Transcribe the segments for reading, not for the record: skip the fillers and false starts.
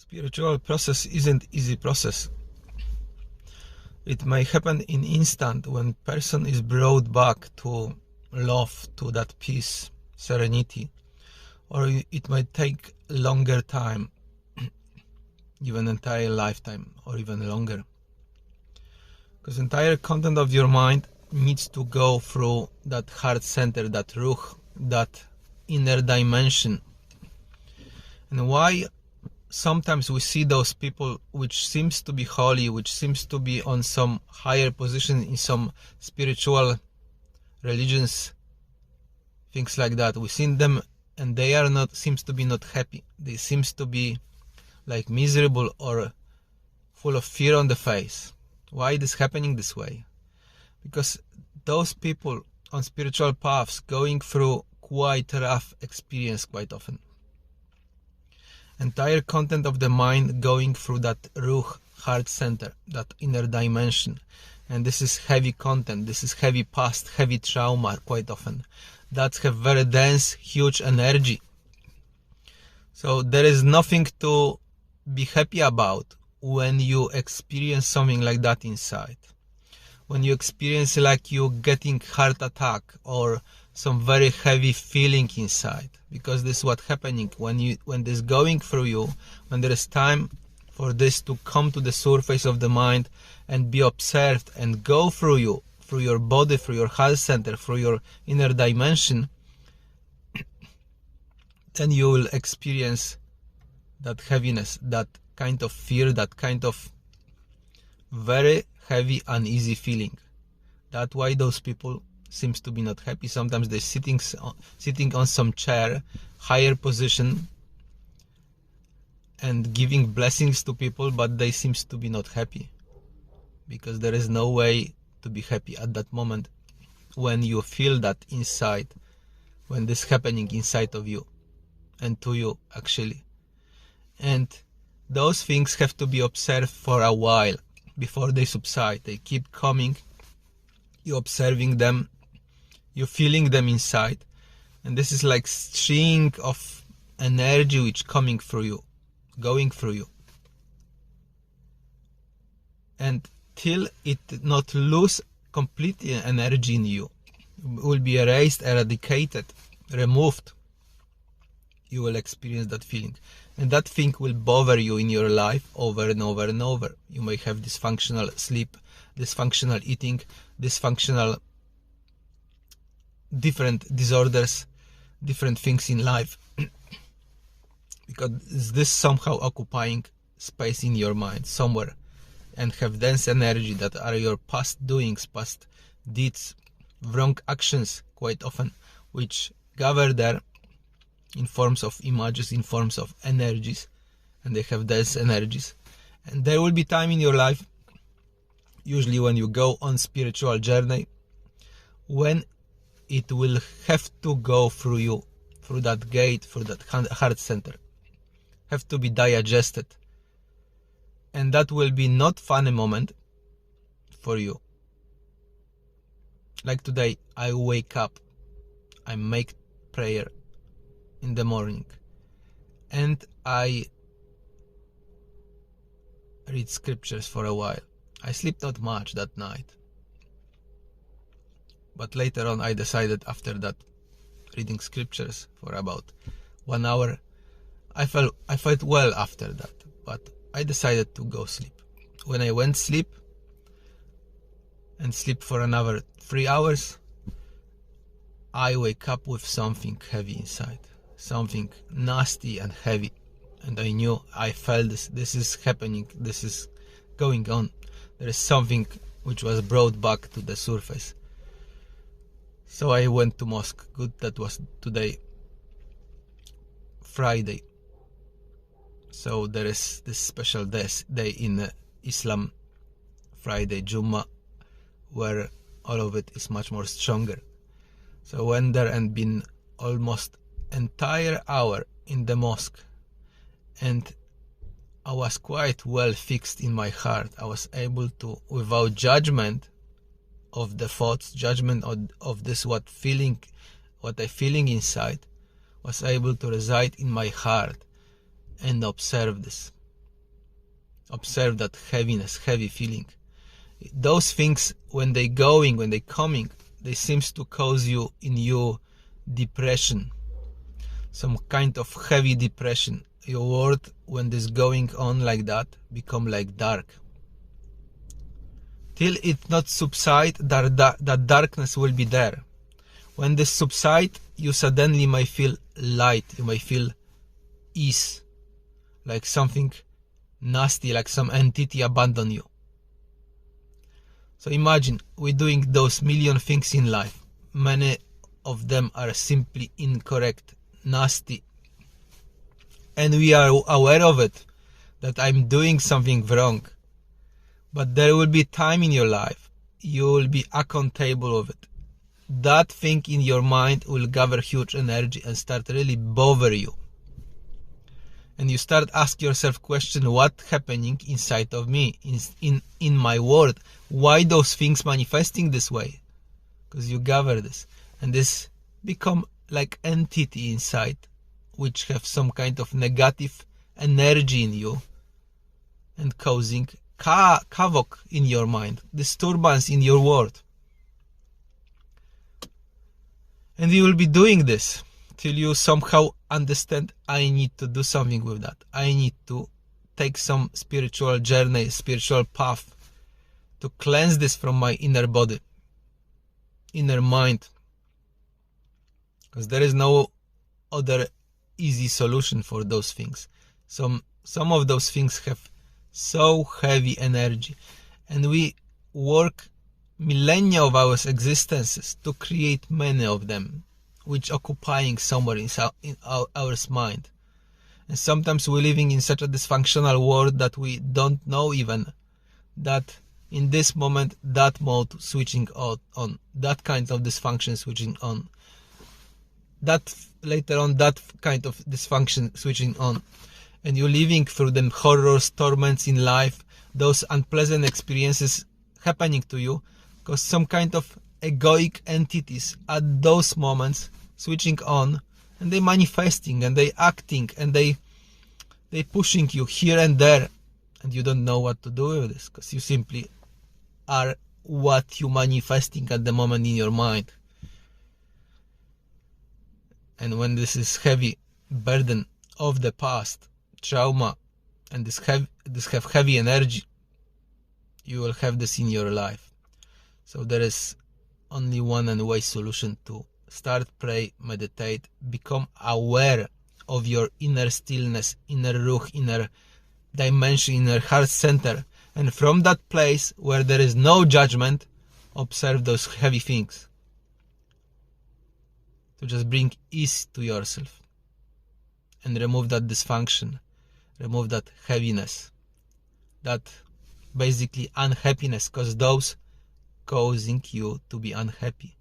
Spiritual process isn't easy process. It may happen in instant when person is brought back to love, to that peace, serenity, or it might take longer time, even entire lifetime or even longer. Because entire content of your mind needs to go through that heart center, that ruch, that inner dimension. And why sometimes we see those people which seems to be holy, which seems to be on some higher position in some spiritual religions, things like that. We see them and they are not, seems to be not happy. They seems to be like miserable or full of fear on the face. Why it is happening this way? Because those people on spiritual paths going through quite rough experience quite often. Entire content of the mind going through that ruch, heart center, that inner dimension. And this is heavy content, this is heavy past, heavy trauma quite often. That have very dense, huge energy. So there is nothing to be happy about when you experience something like that inside. When you experience like you getting heart attack or some very heavy feeling inside, because this is what happening when this going through you, when there is time for this to come to the surface of the mind and be observed and go through you, through your body, through your heart center, through your inner dimension, then you will experience that heaviness, that kind of fear, that kind of very heavy, uneasy feeling. That's why those people seems to be not happy. Sometimes they're sitting on some chair, higher position, and giving blessings to people, but they seems to be not happy, because there is no way to be happy at that moment when you feel that inside, when this happening inside of you and to you actually. And those things have to be observed for a while before they subside. They keep coming, you observing them, you feeling them inside, and this is like string of energy which coming through you, going through you, and till it not lose completely energy in you, will be erased, eradicated, removed, you will experience that feeling, and that thing will bother you in your life over and over and over. You may have dysfunctional sleep, dysfunctional eating, dysfunctional different disorders, different things in life, because this somehow occupying space in your mind somewhere, and have dense energy that are your past doings, past deeds, wrong actions quite often, which gather there in forms of images, in forms of energies, and they have dense energies. And there will be time in your life, usually when you go on spiritual journey, when it will have to go through you, through that gate, through that heart center, have to be digested, and that will be not funny moment for you. Like today, I wake up, I make prayer in the morning, and I read scriptures for a while. I sleep not much that night, but later on I decided, after that reading scriptures for about 1 hour, I felt well after that, but I decided to go sleep. When I went sleep and sleep for another 3 hours, I wake up with something heavy inside, something nasty and heavy, and I knew, I felt this is happening, this is going on. There is something which was brought back to the surface. So I went to mosque. Good, that was today, Friday. So there is this special day in Islam, Friday, Jummah, where all of it is much more stronger. So I went there and been almost entire hour in the mosque, and I was quite well fixed in my heart. I was able to, without judgment of the thoughts, judgment of this what I feeling inside, was able to reside in my heart and observe this. Observe that heaviness, heavy feeling. Those things, when they going, when they coming, they seems to cause you in your depression, some kind of heavy depression. Your world, when this going on like that, become like dark. Till it not subside, that darkness will be there. When this subside, you suddenly may feel light, you may feel ease, like something nasty, like some entity abandon you. So imagine, we're doing those million things in life. Many of them are simply incorrect, nasty. And we are aware of it, that I'm doing something wrong. But there will be time in your life, you will be accountable of it. That thing in your mind will gather huge energy and start really bother you. And you start ask yourself question, what happening inside of me, in my world? Why those things manifesting this way? Because you gather this. And this become like entity inside, which have some kind of negative energy in you and causing havoc in your mind, disturbance in your world. And you will be doing this till you somehow understand, I need to do something with that. I need to take some spiritual journey, spiritual path to cleanse this from my inner body, inner mind. Because there is no other easy solution for those things. Some of those things have so heavy energy, and we work millennia of our existences to create many of them, which occupying somewhere in our mind. And sometimes we're living in such a dysfunctional world that we don't know even that in this moment that mode switching on, that kind of dysfunction switching on, that later on that kind of dysfunction switching on. And you're living through them horrors, torments in life, those unpleasant experiences happening to you, because some kind of egoic entities at those moments switching on, and they manifesting and they acting and they pushing you here and there, and you don't know what to do with this, because you simply are what you manifesting at the moment in your mind. And when this is heavy burden of the past, trauma, and this have heavy energy, you will have this in your life. So there is only one and way solution: to start, pray, meditate, become aware of your inner stillness, inner ruch, inner dimension, inner heart center, and from that place where there is no judgment, observe those heavy things. To just bring ease to yourself and remove that dysfunction, remove that heaviness, that basically unhappiness, because those causing you to be unhappy.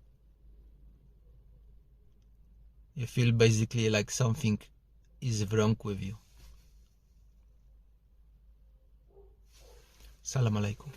You feel basically like something is wrong with you. Salam alaikum.